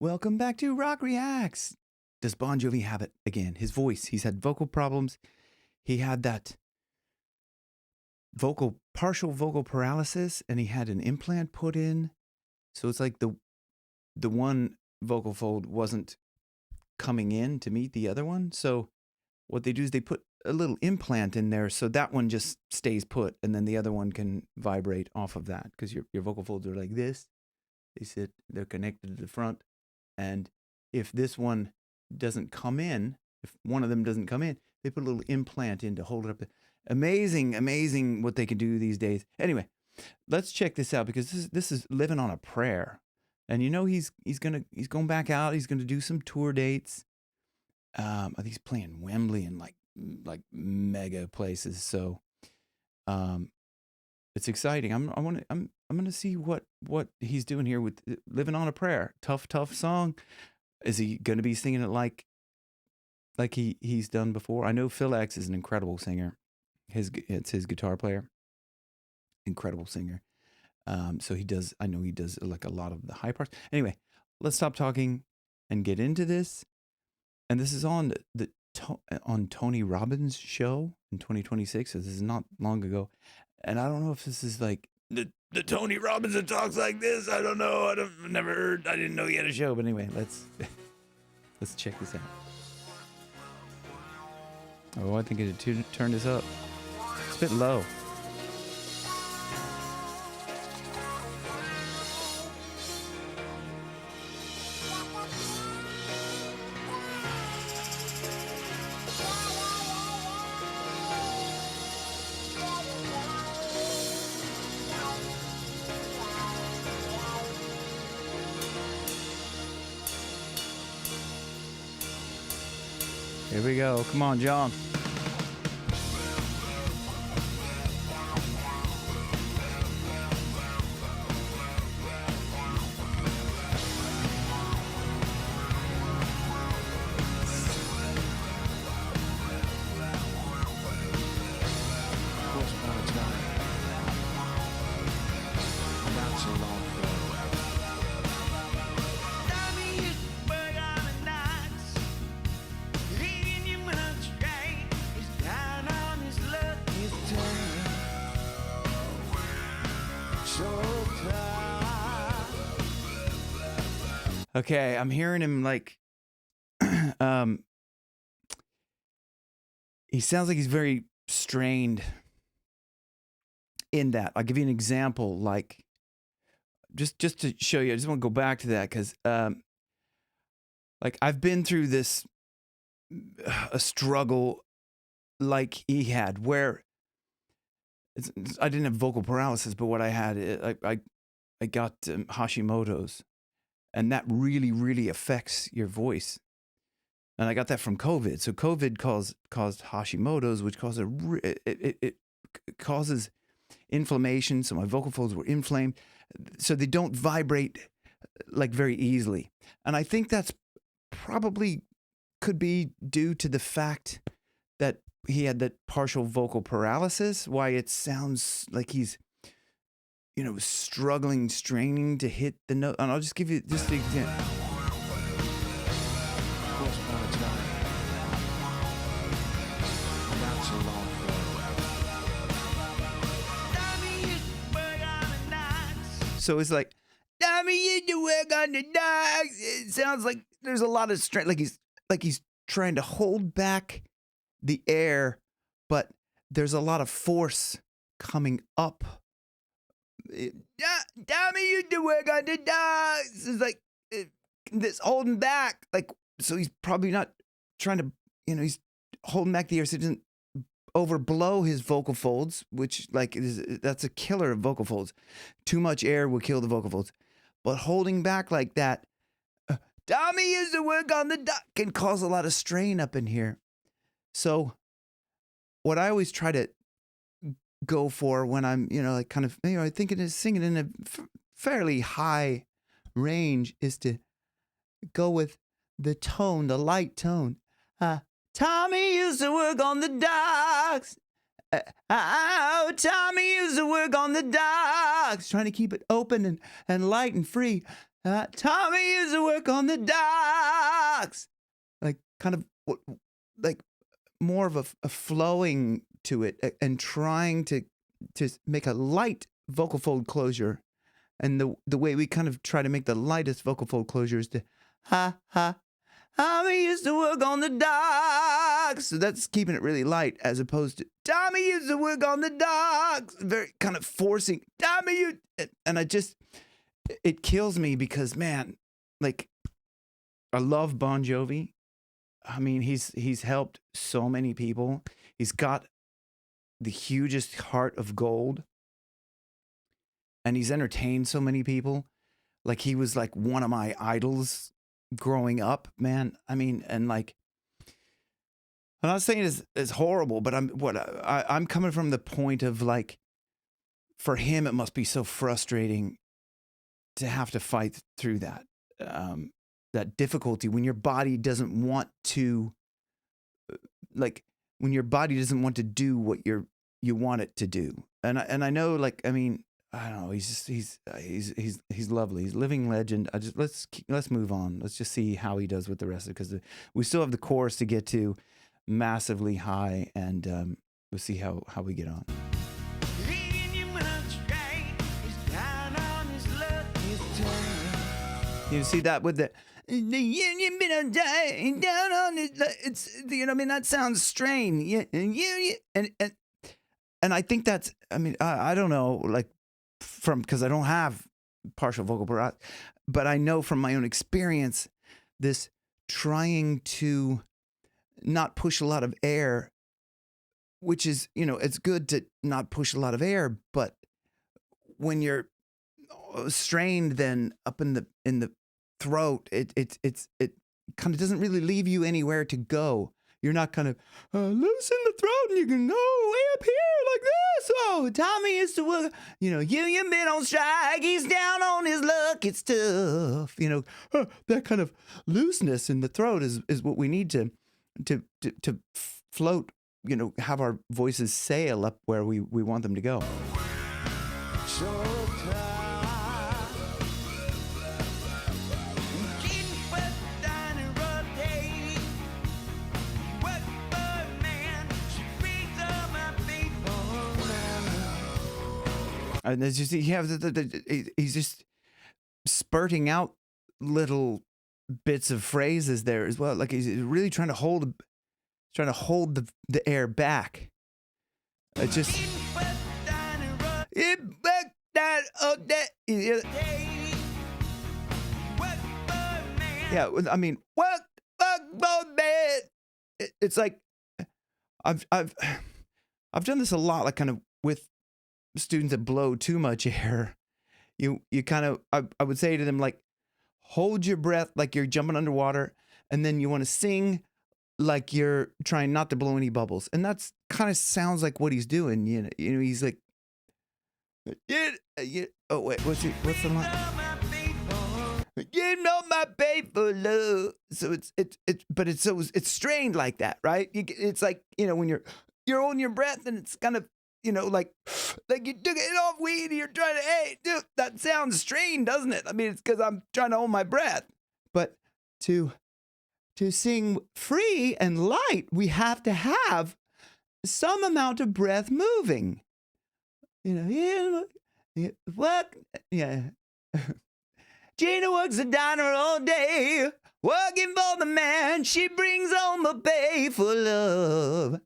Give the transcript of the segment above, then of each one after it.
Welcome back to Rock Reacts. Does Bon Jovi have it again? His voice. He's had vocal problems. He had that partial vocal paralysis, and he had an implant put in. So it's like the one vocal fold wasn't coming in to meet the other one. So what they do is they put a little implant in there so that one just stays put, and then the other one can vibrate off of that, because your vocal folds are like this. They're connected to the front. And if this one doesn't come in, if one of them doesn't come in, they put a little implant in to hold it up. Amazing, amazing what they can do these days. Anyway, let's check this out, because this is Livin On A Prayer. And you know he's going back out. He's gonna do some tour dates. I think he's playing Wembley and like mega places. So it's exciting. I'm gonna see what he's doing here with Livin On A Prayer. Tough song. Is he gonna be singing it like he's done before? I know Phil X is an incredible singer. It's his guitar player. Incredible singer. So I know he does like a lot of the high parts. Anyway, let's stop talking and get into this. And this is on on Tony Robbins' show in 2026. So this is not long ago. And I don't know if this is like the Tony Robbins that talks like this. I don't know. I've never heard. I didn't know he had a show. But anyway, let's check this out. Oh, I think it turned this up. It's a bit low. Here we go. Come on, John. Okay, I'm hearing him like, he sounds like he's very strained in that. I'll give you an example, like, just to show you. I just want to go back to that because, like, I've been through this, a struggle like he had, where I didn't have vocal paralysis, but what I had, I got Hashimoto's. And that really, really affects your voice. And I got that from COVID. So COVID caused Hashimoto's, which it causes inflammation. So my vocal folds were inflamed. So they don't vibrate like very easily. And I think that's probably could be due to the fact that he had that partial vocal paralysis, why it sounds like he's struggling, straining to hit the note. And I'll just give you just the example. So it's like, Tommy used to work on the dogs. It sounds like there's a lot of strength, like he's trying to hold back the air, but there's a lot of force coming up. Tommy used to work on the dogs. It's like this holding back, like, so he's probably not trying to, he's holding back the air so he doesn't overblow his vocal folds, which that's a killer of vocal folds. Too much air will kill the vocal folds, but holding back like that, Tommy used to work on the dog, can cause a lot of strain up in here. So what I always try to go for when I'm, like kind of, I think it is singing in a fairly high range, is to go with the tone, the light tone. Tommy used to work on the docks. Tommy used to work on the docks. Trying to keep it open and light and free. Tommy used to work on the docks. Like kind of like more of a flowing to it and trying to make a light vocal fold closure. And the way we kind of try to make the lightest vocal fold closure is to Tommy used to work on the docks. So that's keeping it really light as opposed to Tommy used to work on the docks. Very kind of forcing Tommy. And it kills me because, man, like I love Bon Jovi. I mean, he's helped so many people. He's got the hugest heart of gold. And he's entertained so many people. Like he was like one of my idols growing up, man. I mean, and like, I'm not saying it's horrible, but I'm coming from the point of like, for him, it must be so frustrating to have to fight through that, that difficulty when your body doesn't want to, like, when your body doesn't want to do what you want it to do. And I know, like, I mean, I don't know. He's lovely. He's a living legend. Let's move on. Let's just see how he does with the rest of it, because we still have the chorus to get to, massively high, and we'll see how we get on. You see that with the union been down on it. It's, you know, I mean, that sounds strained. Yeah, and I think that's, I mean, I don't know, like, because I don't have partial vocal paralysis, but I know from my own experience, this trying to not push a lot of air, which is, you know, it's good to not push a lot of air, but when you're strained, then up in the throat, it kind of doesn't really leave you anywhere to go. You're not kind of loose in the throat, and you can go way up here like this. Oh, Tommy used to work, you know, union been on strike. He's down on his luck. It's tough, you know. That kind of looseness in the throat is what we need to float. You know, have our voices sail up where we want them to go. And as you see, you have he's just spurting out little bits of phrases there as well. Like he's really trying to hold the air back. It just yeah. I mean, what? It's like I've done this a lot, like kind of with students that blow too much air. You kind of, I would say to them, like, hold your breath like you're jumping underwater, and then you want to sing like you're trying not to blow any bubbles. And that's kind of sounds like what he's doing. You know, he's like, oh wait, what's the line? You know my paper love. So it's strained like that, right? It's like, you know, when you're holding your breath, and it's kind of, you know, like you took it off weed, and you're trying to, hey, dude, that sounds strained, doesn't it? I mean, it's because I'm trying to hold my breath. But to sing free and light, we have to have some amount of breath moving. You know, what? Yeah. Gina works the diner all day, working for the man. She brings home a pay for love.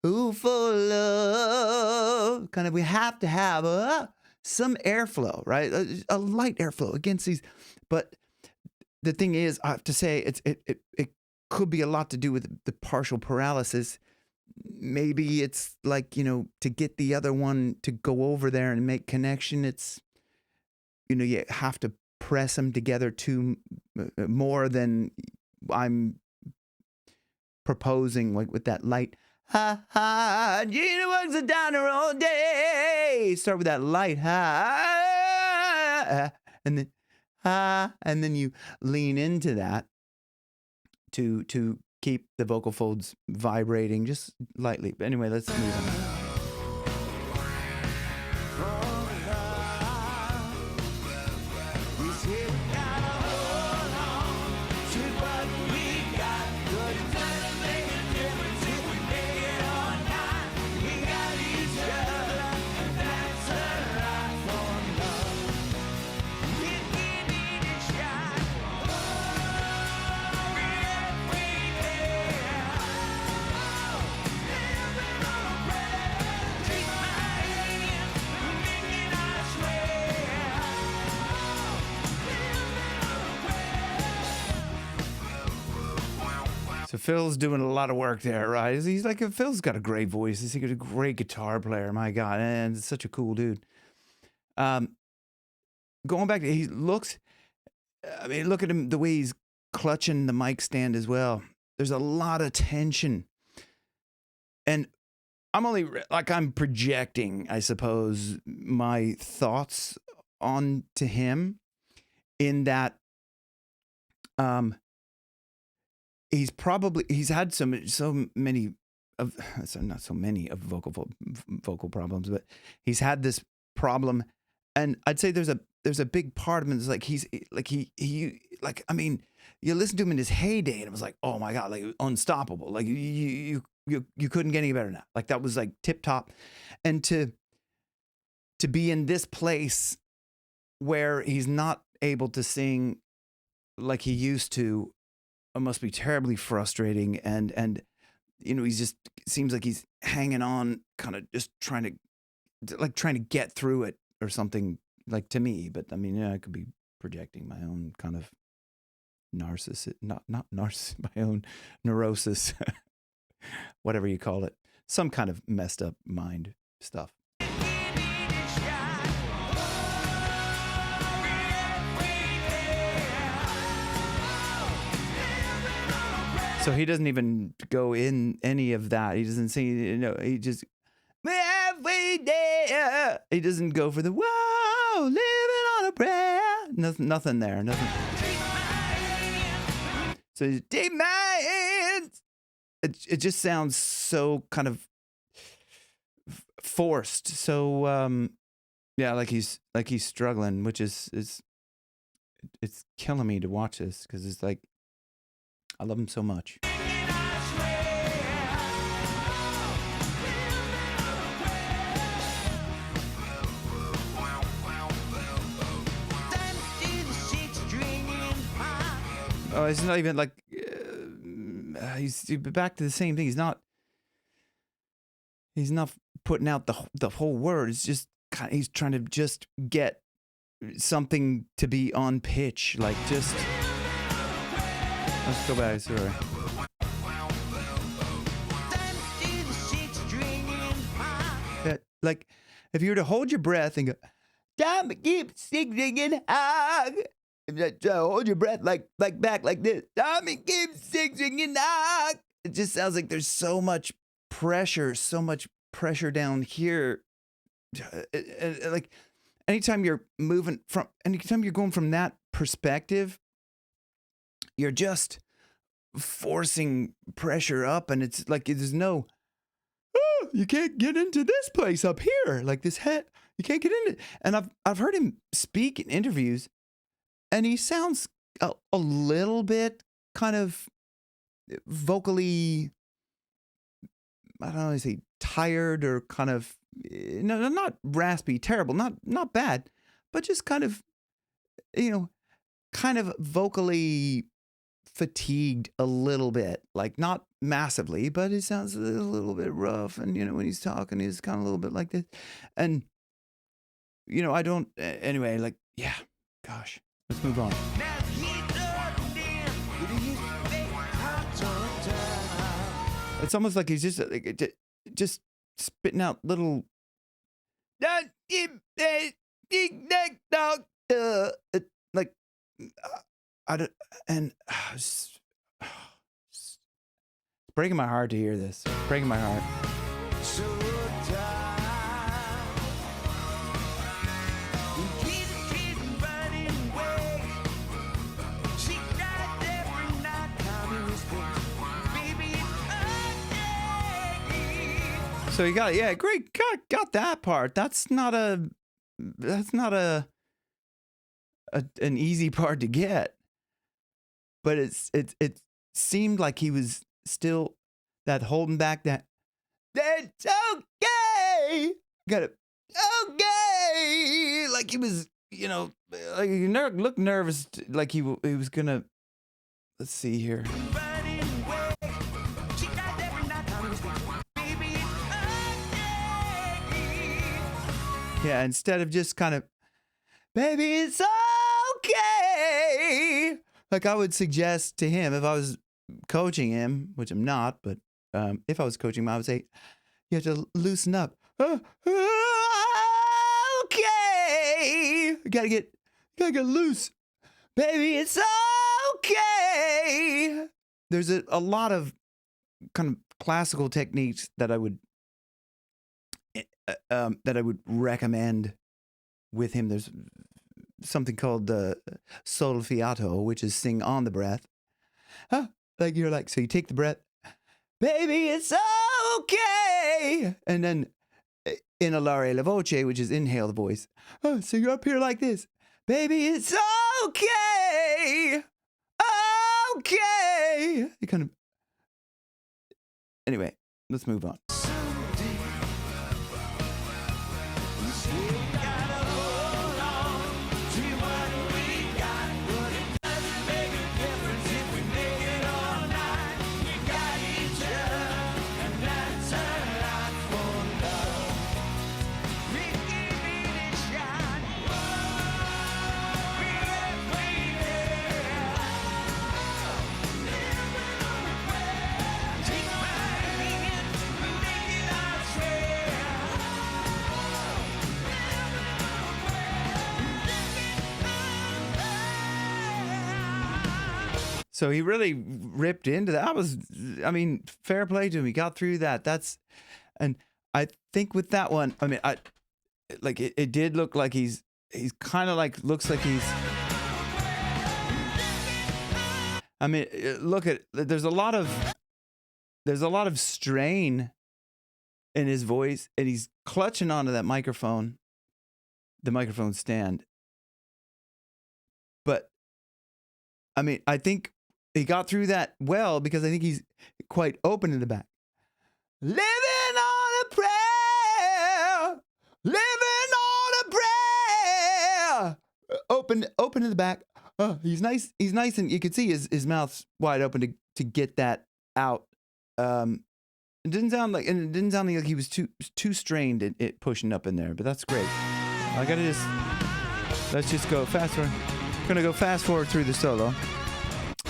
Ooh, for love. Kind of, we have to have some airflow, right? A light airflow against these. But the thing is, I have to say, it could be a lot to do with the partial paralysis. Maybe it's like, you know, to get the other one to go over there and make connection, it's, you know, you have to press them together more than I'm proposing, like with that light. Ha ha, Gina works the diner all day. Start with that light ha, and then ha, and then you lean into that to keep the vocal folds vibrating just lightly. But anyway, let's move on. So Phil's doing a lot of work there, right? He's like, Phil's got a great voice. He's a great guitar player. My God, and such a cool dude. Going back to, he looks, I mean, look at him, the way he's clutching the mic stand as well. There's a lot of tension. And I'm only, like, I'm projecting, I suppose, my thoughts onto him in that he's had so many of, not so many of vocal problems, but he's had this problem. And I'd say there's a big part of him that's like, like, I mean, you listen to him in his heyday and it was like, oh my God, like unstoppable. Like you couldn't get any better than that. Like that was like tip top. And to be in this place where he's not able to sing like he used to, it must be terribly frustrating. And you know, he's just, seems like he's hanging on, kind of just trying to get through it or something, like, to me. But I mean, yeah, I could be projecting my own kind of narcissist, not narcissist, my own neurosis, whatever you call it, some kind of messed up mind stuff. So he doesn't even go in any of that. He doesn't sing, you know, he just, every day. He doesn't go for the, whoa, living on a prayer. Nothing there, nothing. So he's, take my hands. It just sounds so kind of forced. So, yeah, like he's struggling, which is it's killing me to watch this, because it's like, I love him so much. Oh, it's not even like he's back to the same thing. He's not putting out the whole word. It's just kind of, he's trying to just get something to be on pitch, like just. Let's go back. Sorry. Like, if you were to hold your breath and go, time to keep singing high. Hold your breath like back like this. Time to keep singing high. It just sounds like there's so much pressure down here. Like, anytime you're going from that perspective, you're just forcing pressure up, and it's like there's no, oh, you can't get into this place up here, like this head, you can't get in it. And I've heard him speak in interviews, and he sounds a little bit kind of vocally, I don't know, say tired or kind of, no, not raspy, terrible, not bad, but just kind of, you know, kind of vocally fatigued a little bit, like not massively, but it sounds a little bit rough. And, you know, when he's talking, he's kind of a little bit like this. And, you know, I don't, anyway, like, yeah, gosh, let's move on. It's almost like he's just spitting out little, like, I don't, and it's breaking my heart to hear this. It's breaking my heart. So you got, yeah, great, got that part. That's not an easy part to get. But it seemed like he was still that holding back that, that's okay. Got it. Okay. Like he was, you know, like he looked nervous, like he was gonna, let's see here. Yeah, instead of just kind of, baby, it's okay. Like I would suggest to him, if I was coaching him, which I'm not, but if I was coaching him, I would say, you have to loosen up. Okay. You gotta get loose. Baby, it's okay. There's a lot of kind of classical techniques that I would recommend with him. There's something called solfiato, which is sing on the breath. Like you're like, so you take the breath, baby, it's okay. And then inhalare la voce, which is inhale the voice. So you're up here like this, baby, it's okay. Okay. You kind of, anyway, let's move on. So he really ripped into that. Fair play to him. He got through that. And I think with that one, it did look like he's kind of like, looks like he's, look at, there's a lot of strain in his voice, and he's clutching onto that microphone, the microphone stand. But I think he got through that well, because I think he's quite open in the back. Living on a prayer. Living on a prayer. Open in the back. He's nice. He's nice, and you can see his mouth's wide open to get that out. It didn't sound like he was too strained at it pushing up in there, but that's great. Let's just go fast forward. We're gonna go fast forward through the solo.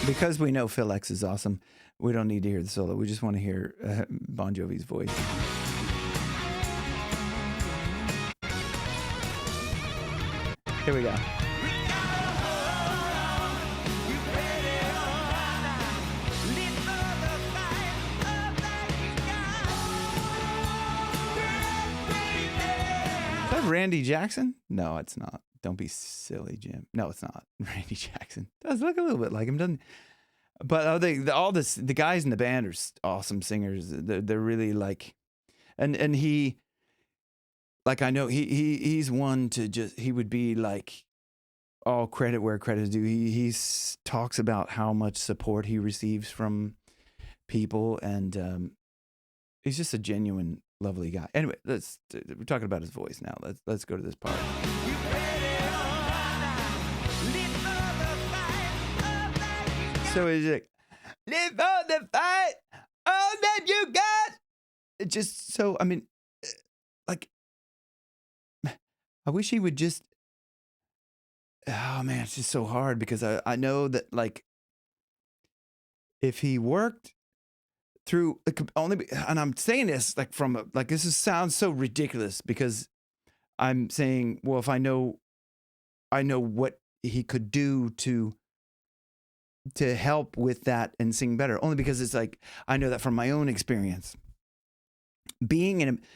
Because we know Phil X is awesome, we don't need to hear the solo. We just want to hear Bon Jovi's voice. Here we go. Is that Randy Jackson? No, it's not. Don't be silly, Jim. No, it's not Randy Jackson. Does look a little bit like him, doesn't? But the guys in the band are awesome singers. They're really like, and he, like, I know he's one to just, he would be like, all credit where credit is due. He talks about how much support he receives from people, and he's just a genuine, lovely guy. Anyway, we're talking about his voice now. Let's go to this part. So he's like, live on the fight, all that you got. It just, so, like, I wish he would just, oh man, it's just so hard, because I know that, like, if he worked through, like, and I'm saying this, like, sounds so ridiculous, because I'm saying, well, if I know what he could do to help with that and sing better, only because it's like, I know that from my own experience,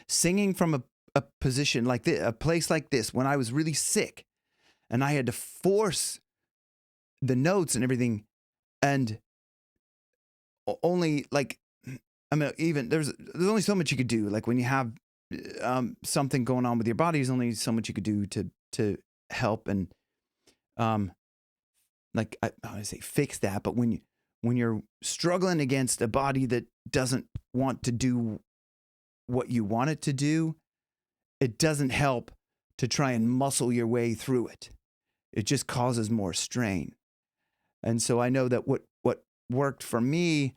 singing from a position like this, a place like this, when I was really sick and I had to force the notes and everything, and only, like, even there's only so much you could do. Like, when you have something going on with your body, there's only so much you could do to help, and like, I want to say fix that, but when you're struggling against a body that doesn't want to do what you want it to do, it doesn't help to try and muscle your way through it. It just causes more strain. And so I know that what worked for me,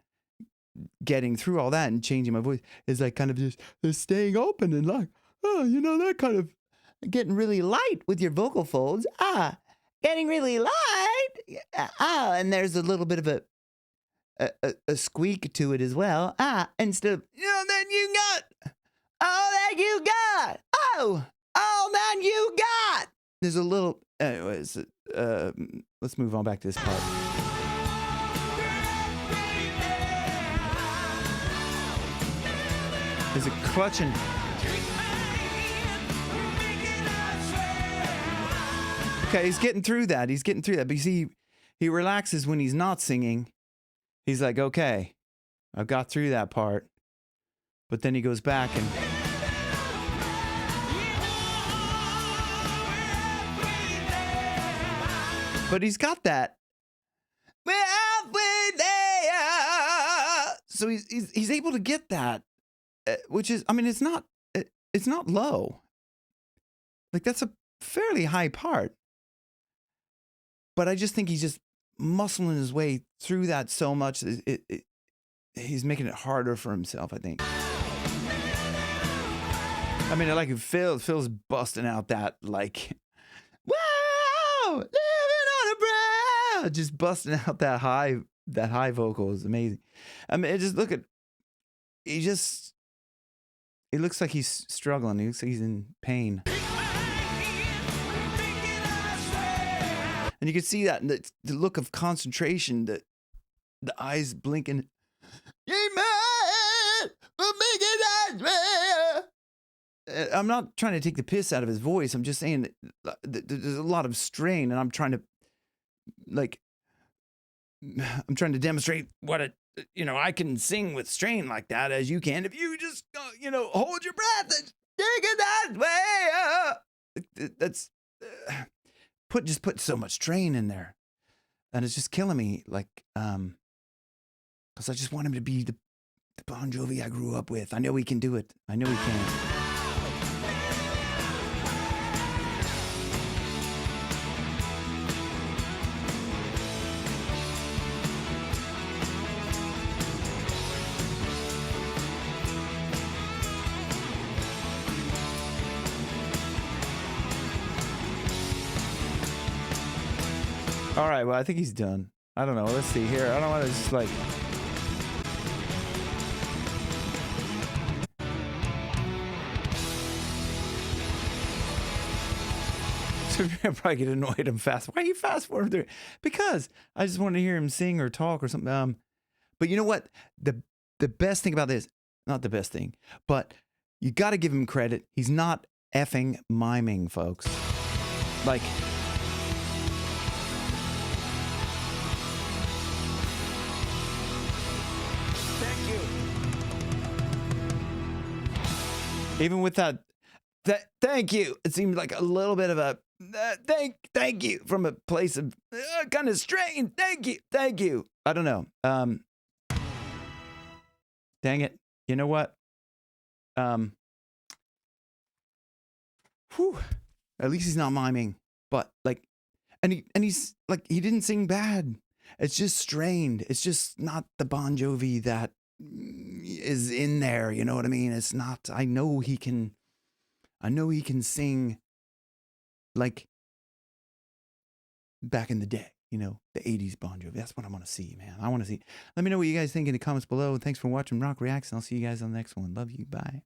getting through all that and changing my voice, is like kind of just staying open and like, that kind of getting really light with your vocal folds. Getting really light. And there's a little bit of a squeak to it as well. Instead of, then you got, all that you got. Oh, all that you got. There's a little, anyways, let's move on back to this part. There's a clutching. Okay, he's getting through that. But you see, he relaxes when he's not singing. He's like, okay, I've got through that part. But then he goes back and... But he's got that. We're halfway there. So he's able to get that, which is, I mean, it's not low. Like, that's a fairly high part. But I just think he's just muscling his way through that so much. He's making it harder for himself, I think. I mean, I like Phil's busting out that, like, wow, living on a prayer, just busting out that high vocal is amazing. I mean, it looks like he's struggling. He looks like he's in pain. And you can see that in the look of concentration, the eyes blinking. I'm not trying to take the piss out of his voice. I'm just saying that there's a lot of strain, and I'm trying to, demonstrate what I can sing with strain like that as you can if you just, hold your breath and take it that way. That's... Just put so much strain in there, and it's just killing me. Like, because I just want him to be the Bon Jovi I grew up with. I know he can do it. I know he can. All right, well, I think he's done. I don't know. Let's see here. I don't want to just, like... So I'm probably get annoyed him fast. Why are you fast forward through? Because I just want to hear him sing or talk or something. But you know what? The best thing about this, not the best thing, but you got to give him credit. He's not effing miming, folks. Like... Even with that, thank you. It seemed like a little bit of a thank you from a place of kind of strain. Thank you. I don't know. Dang it. You know what? At least he's not miming. But like, and he's like, he didn't sing bad. It's just strained. It's just not the Bon Jovi that is in there, you know what I mean? It's not. I know he can sing like back in the day, the 80s Bon Jovi. That's what I want to see, man. I want to see. Let me know what you guys think in the comments below. Thanks for watching Rock Reacts, and I'll see you guys on the next one. Love you. Bye.